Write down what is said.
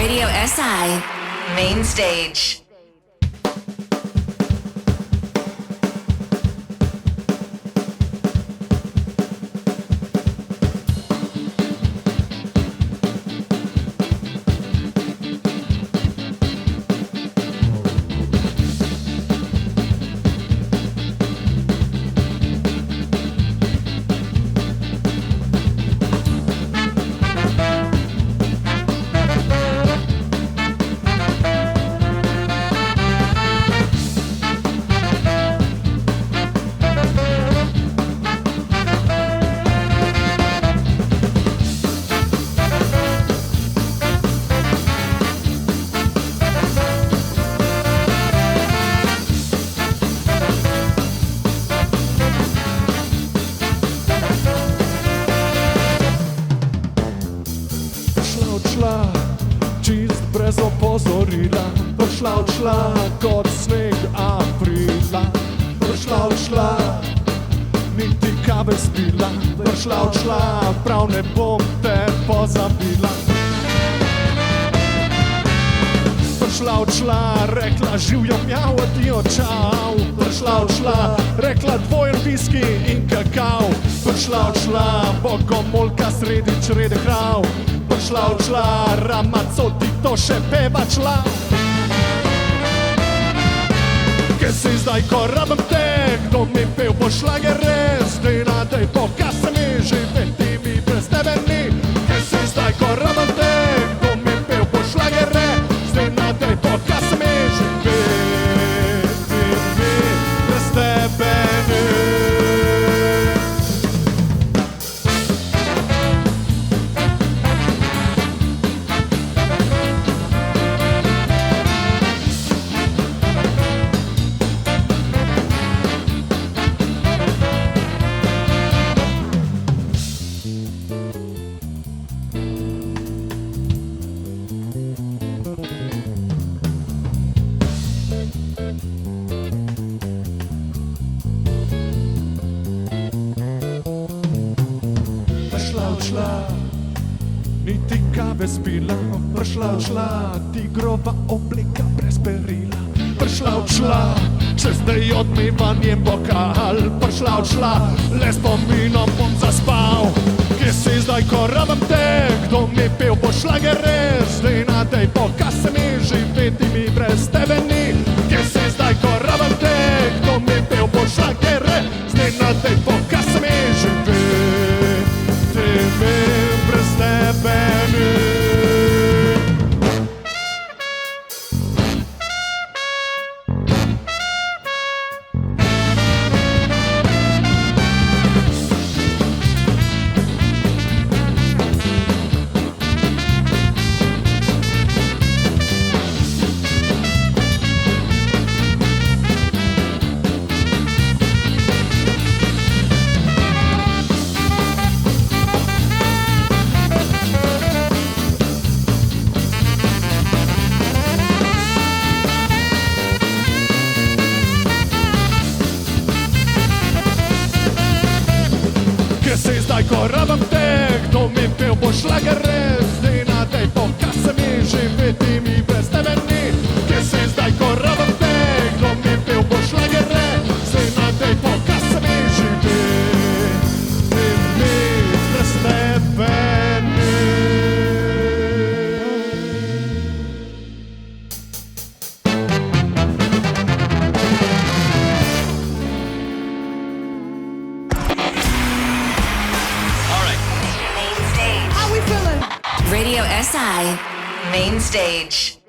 Radio SI Main Stage. Odšla kot sneg aprila, odšla, niti kave spila, odšla, prav ne bom te pozabila. Odšla, rekla živjo mjav, adijo čau, odšla, rekla dvojen viski in kakav, odšla, bogomolka sredi črede krav, odšla, ramaco ti to še peva čla. Kje si zdaj, ko rabim te, kdo mi pel po šlagere, zdaj nadej pokazam mi, živeti mi brez tebe ni. Kje si zdaj, ko rabim te, kdo mi pel po šlagere, zdaj nadej pokazam mi, živeti mi brez tebe ni. Niti kave spila, odšla, tigrova oblika brez perila. Odšla, če zdaj odmevanjem bokal, odšla, le spominom bom zaspal. Kje si zdaj, ko rabim te, kdo mi pel po šlagere, zdaj nadej pokazam mi, živeti mi brez tebe ni. Kje si zdaj, ko rabim te, kdo mi pel po šlagere, zdaj nadej pokazam mi, živeti mi brez tebe ni. Kje si zdaj, ko rabim te, kdo mi pel po šlagere, zdaj nadej pokazam mi, živeti mi brez tebe ni. Kje si zdaj, ko rabim te, kdo mi pel po šlagere, zdaj nadej pokazam mi, živeti mi brez tebe ni. Radio SI Main Stage.